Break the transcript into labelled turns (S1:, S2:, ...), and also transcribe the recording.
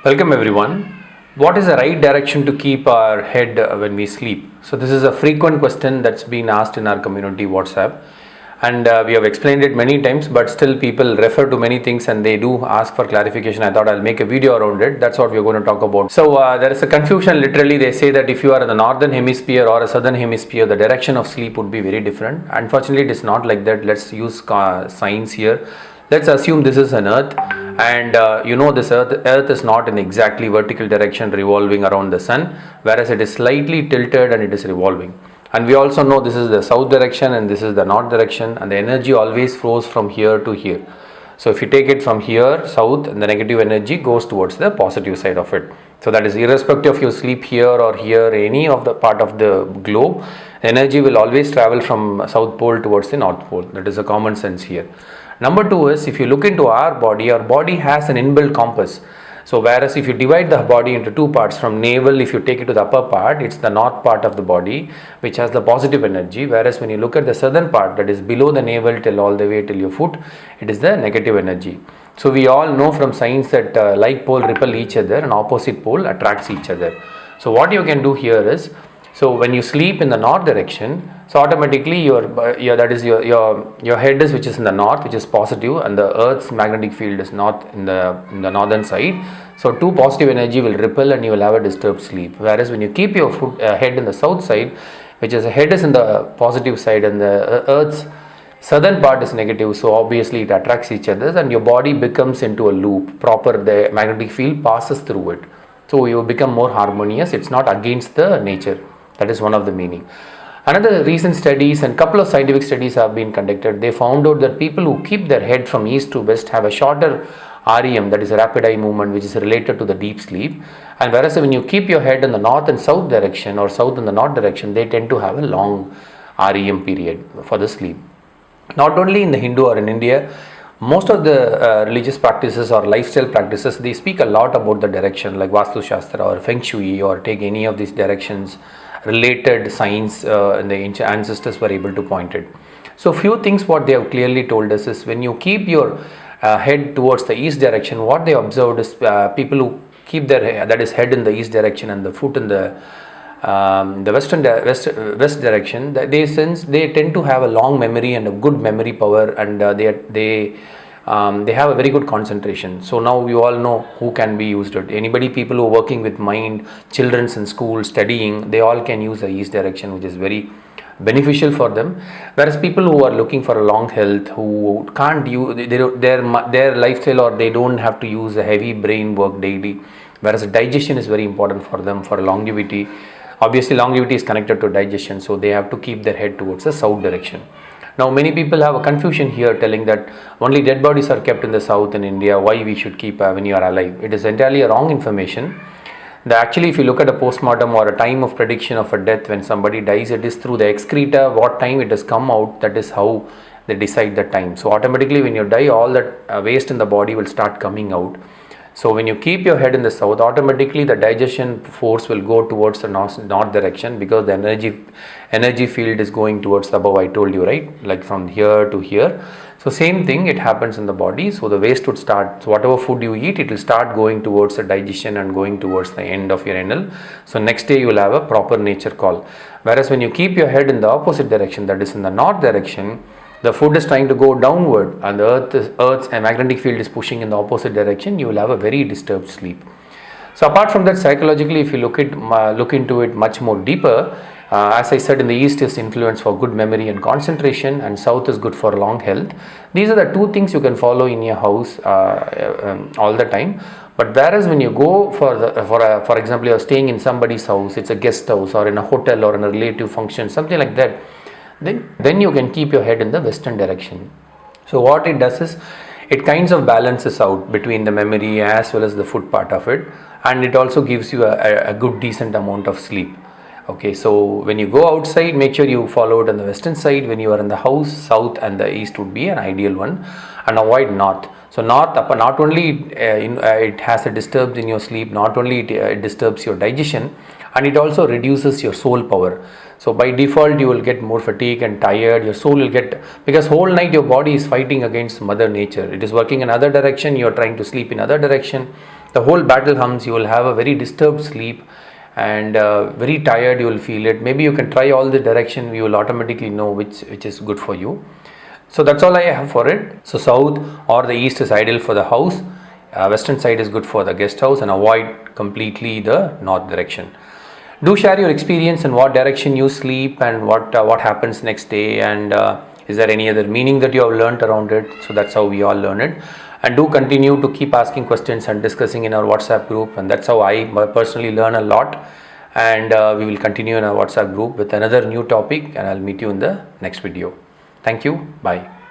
S1: Welcome everyone. What is the right direction to keep our head when we sleep? So this is a frequent question that's been asked in our community WhatsApp, and we have explained it many times, but still people refer to many things and they do ask for clarification. I thought I'll make a video around it. That's what we're going to talk about. So there is a confusion. Literally, they say that if you are in the northern hemisphere or a southern hemisphere, the direction of sleep would be very different. Unfortunately, it is not like that. Let's use science here. Let's assume this is an earth, and this earth is not in exactly vertical direction revolving around the sun, whereas it is slightly tilted and it is revolving. And we also know this is the south direction and this is the north direction, and the energy always flows from here to here. So if you take it from here south, the negative energy goes towards the positive side of it. So that is irrespective of you sleep here or here, any of the part of the globe, energy will always travel from south pole towards the north pole. That is a common sense here. Number two is, if you look into our body has an inbuilt compass. So whereas if you divide the body into two parts, from navel, if you take it to the upper part, it's the north part of the body which has the positive energy, whereas when you look at the southern part, that is below the navel till all the way till your foot, it is the negative energy. So we all know from science that like pole repel each other and opposite pole attracts each other. So what you can do here is, so when you sleep in the north direction, so automatically your head is which is in the north, which is positive, and the earth's magnetic field is not in the northern side. So two positive energy will repel and you will have a disturbed sleep. Whereas when you keep your head in the south side, which is the head is in the positive side and the earth's southern part is negative, so obviously it attracts each other and your body becomes into a loop. The magnetic field passes through it. So you become more harmonious. It's not against the nature. That is one of the meaning. Another recent studies and couple of scientific studies have been conducted. They found out that people who keep their head from east to west have a shorter REM, that is a rapid eye movement, which is related to the deep sleep. And whereas when you keep your head in the north and south direction or south and the north direction, they tend to have a long REM period for the sleep. Not only in the Hindu or in India, most of the religious practices or lifestyle practices, they speak a lot about the direction, like Vastu Shastra or Feng Shui, or take any of these directions related science, and the ancient ancestors were able to point it. So few things what they have clearly told us is, when you keep your head towards the east direction, what they observed is people who keep their head in the east direction and the foot in the west direction, they tend to have a long memory and a good memory power, and they have a very good concentration. So now you all know who can be used it. People who are working with mind, children's in school studying, they all can use the east direction, which is very beneficial for them. Whereas people who are looking for a long health, who can't use their lifestyle, or they don't have to use a heavy brain work daily, whereas digestion is very important for them for longevity. Obviously longevity is connected to digestion, so they have to keep their head towards the south direction. Now many people have a confusion here, telling that only dead bodies are kept in the south in India, why we should keep when you are alive. It is entirely a wrong information. Actually, if you look at a postmortem or a time of prediction of a death, when somebody dies, it is through the excreta, what time it has come out, that is how they decide the time. So automatically when you die, all that waste in the body will start coming out. So when you keep your head in the south, automatically the digestion force will go towards the north direction, because the energy field is going towards the above. I told you, right? Like from here to here. So same thing, it happens in the body. So the waste would start, so whatever food you eat, it will start going towards the digestion and going towards the end of your anal. So next day you will have a proper nature call. Whereas when you keep your head in the opposite direction, that is in the north direction, the food is trying to go downward and the earth's magnetic field is pushing in the opposite direction, you will have a very disturbed sleep. So apart from that, psychologically, if you look into it much more deeper, as I said, in the east is influence for good memory and concentration, and south is good for long health. These are the two things you can follow in your house all the time. But whereas when you go for example, you are staying in somebody's house, it's a guest house or in a hotel or in a relative function, something like that, then you can keep your head in the western direction. So what it does is, it kinds of balances out between the memory as well as the foot part of it, and it also gives you a good decent amount of sleep. Okay, so when you go outside, make sure you follow it on the western side. When you are in the house, south and the east would be an ideal one, and avoid north. So north, not only it has a disturbed in your sleep, not only it disturbs your digestion, and it also reduces your soul power. So by default you will get more fatigue and tired. Your soul will get, because whole night your body is fighting against mother nature. It is working in other direction, you are trying to sleep in other direction. the whole battle hums. You will have a very disturbed sleep and very tired you will feel it. Maybe you can try all the direction, you will automatically know which is good for you. So that's all I have for it. So south or the east is ideal for the house, western side is good for the guest house, and avoid completely the north direction. Do share your experience and what direction you sleep and what happens next day, and is there any other meaning that you have learnt around it. So that's how we all learn it. And do continue to keep asking questions and discussing in our WhatsApp group, and that's how I personally learn a lot. And we will continue in our WhatsApp group with another new topic, and I'll meet you in the next video. Thank you. Bye.